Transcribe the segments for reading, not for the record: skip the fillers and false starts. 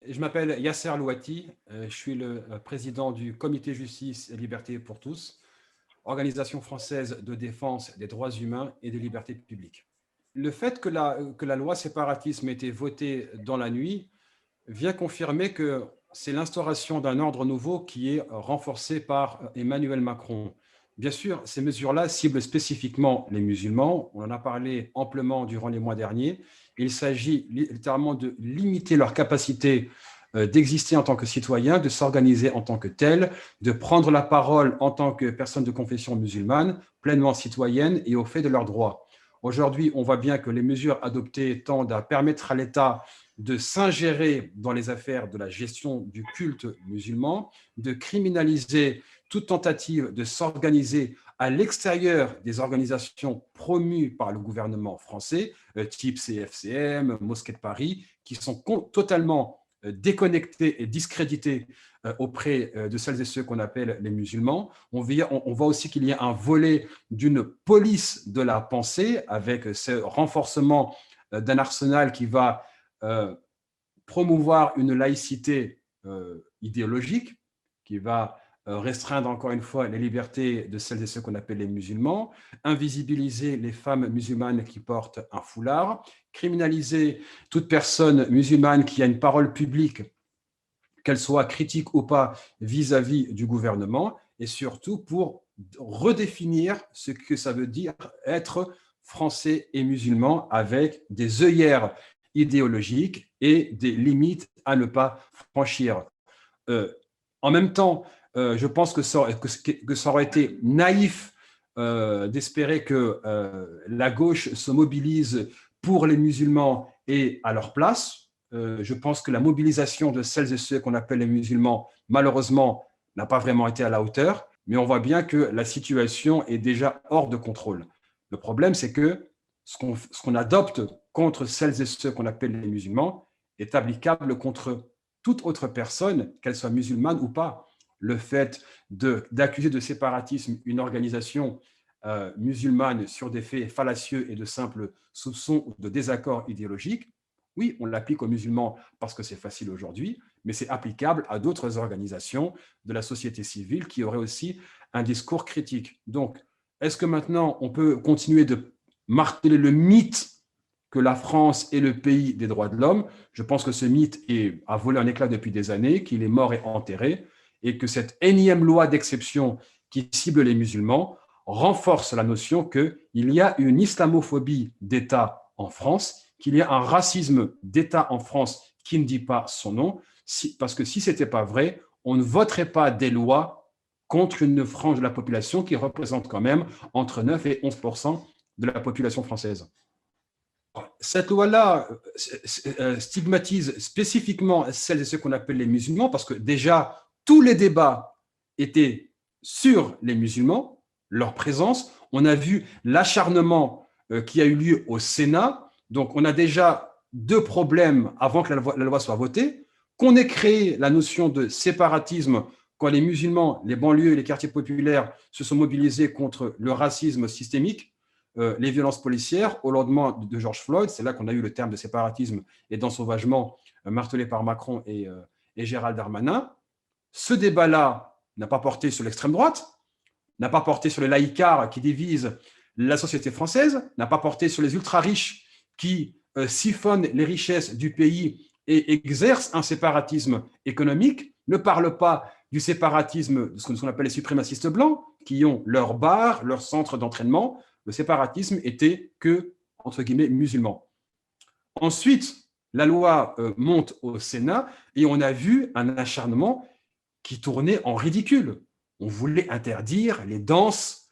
Je m'appelle Yasser Louati, je suis le président du Comité Justice et Liberté pour tous, organisation française de défense des droits humains et des libertés publiques. Le fait que la loi séparatisme ait été votée dans la nuit vient confirmer que c'est l'instauration d'un ordre nouveau qui est renforcé par Emmanuel Macron. Bien sûr, ces mesures-là ciblent spécifiquement les musulmans. On en a parlé amplement durant les mois derniers. Il s'agit littéralement de limiter leur capacité d'exister en tant que citoyens, de s'organiser en tant que tels, de prendre la parole en tant que personnes de confession musulmane, pleinement citoyennes et au fait de leurs droits. Aujourd'hui, on voit bien que les mesures adoptées tendent à permettre à l'État de s'ingérer dans les affaires de la gestion du culte musulman, de criminaliser toute tentative de s'organiser à l'extérieur des organisations promues par le gouvernement français, type CFCM, Mosquée de Paris, qui sont totalement déconnectés et discrédités auprès de celles et ceux qu'on appelle les musulmans. On voit aussi qu'il y a un volet d'une police de la pensée avec ce renforcement d'un arsenal qui va promouvoir une laïcité idéologique, qui va restreindre encore une fois les libertés de celles et ceux qu'on appelle les musulmans, invisibiliser les femmes musulmanes qui portent un foulard, criminaliser toute personne musulmane qui a une parole publique, qu'elle soit critique ou pas vis-à-vis du gouvernement, et surtout pour redéfinir ce que ça veut dire être français et musulman avec des œillères idéologiques et des limites à ne pas franchir. En même temps, je pense que ça aurait été naïf d'espérer que la gauche se mobilise pour les musulmans et à leur place. Je pense que la mobilisation de celles et ceux qu'on appelle les musulmans, malheureusement, n'a pas vraiment été à la hauteur, mais on voit bien que la situation est déjà hors de contrôle. Le problème, c'est que ce qu'on adopte contre celles et ceux qu'on appelle les musulmans est applicable contre toute autre personne, qu'elle soit musulmane ou pas. Le fait d'accuser de séparatisme une organisation musulmane sur des faits fallacieux et de simples soupçons ou de désaccords idéologiques, oui, on l'applique aux musulmans parce que c'est facile aujourd'hui, mais c'est applicable à d'autres organisations de la société civile qui auraient aussi un discours critique. Donc, est-ce que maintenant on peut continuer de marteler le mythe que la France est le pays des droits de l'homme? Je pense que ce mythe a volé un éclat depuis des années, qu'il est mort et enterré, et que cette énième loi d'exception qui cible les musulmans renforce la notion qu'il y a une islamophobie d'État en France, qu'il y a un racisme d'État en France qui ne dit pas son nom, parce que si ce n'était pas vrai, on ne voterait pas des lois contre une frange de la population qui représente quand même entre 9 et 11% de la population française. Cette loi-là stigmatise spécifiquement celles et ceux qu'on appelle les musulmans, parce que déjà, tous les débats étaient sur les musulmans, leur présence. On a vu l'acharnement qui a eu lieu au Sénat. Donc, on a déjà deux problèmes avant que la loi soit votée. Qu'on ait créé la notion de séparatisme quand les musulmans, les banlieues et les quartiers populaires se sont mobilisés contre le racisme systémique, les violences policières, au lendemain de George Floyd, c'est là qu'on a eu le terme de séparatisme et d'ensauvagement martelé par Macron et Gérald Darmanin. Ce débat-là n'a pas porté sur l'extrême droite, n'a pas porté sur les laïcards qui divisent la société française, n'a pas porté sur les ultra-riches qui siphonnent les richesses du pays et exercent un séparatisme économique, ne parle pas du séparatisme de ce qu'on appelle les suprémacistes blancs, qui ont leur bar, leur centre d'entraînement. Le séparatisme était que, entre guillemets, musulman. Ensuite, la loi monte au Sénat et on a vu un acharnement qui tournait en ridicule. On voulait interdire les danses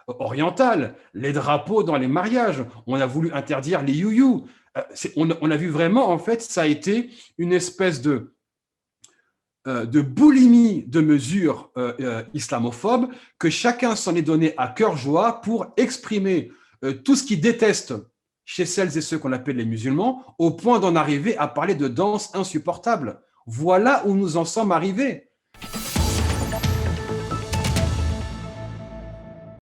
orientales, les drapeaux dans les mariages. On a voulu interdire les you-you. On a vu vraiment, en fait, ça a été une espèce de boulimie de mesures islamophobes que chacun s'en est donné à cœur joie pour exprimer tout ce qu'il déteste chez celles et ceux qu'on appelle les musulmans, au point d'en arriver à parler de danse insupportable. Voilà où nous en sommes arrivés.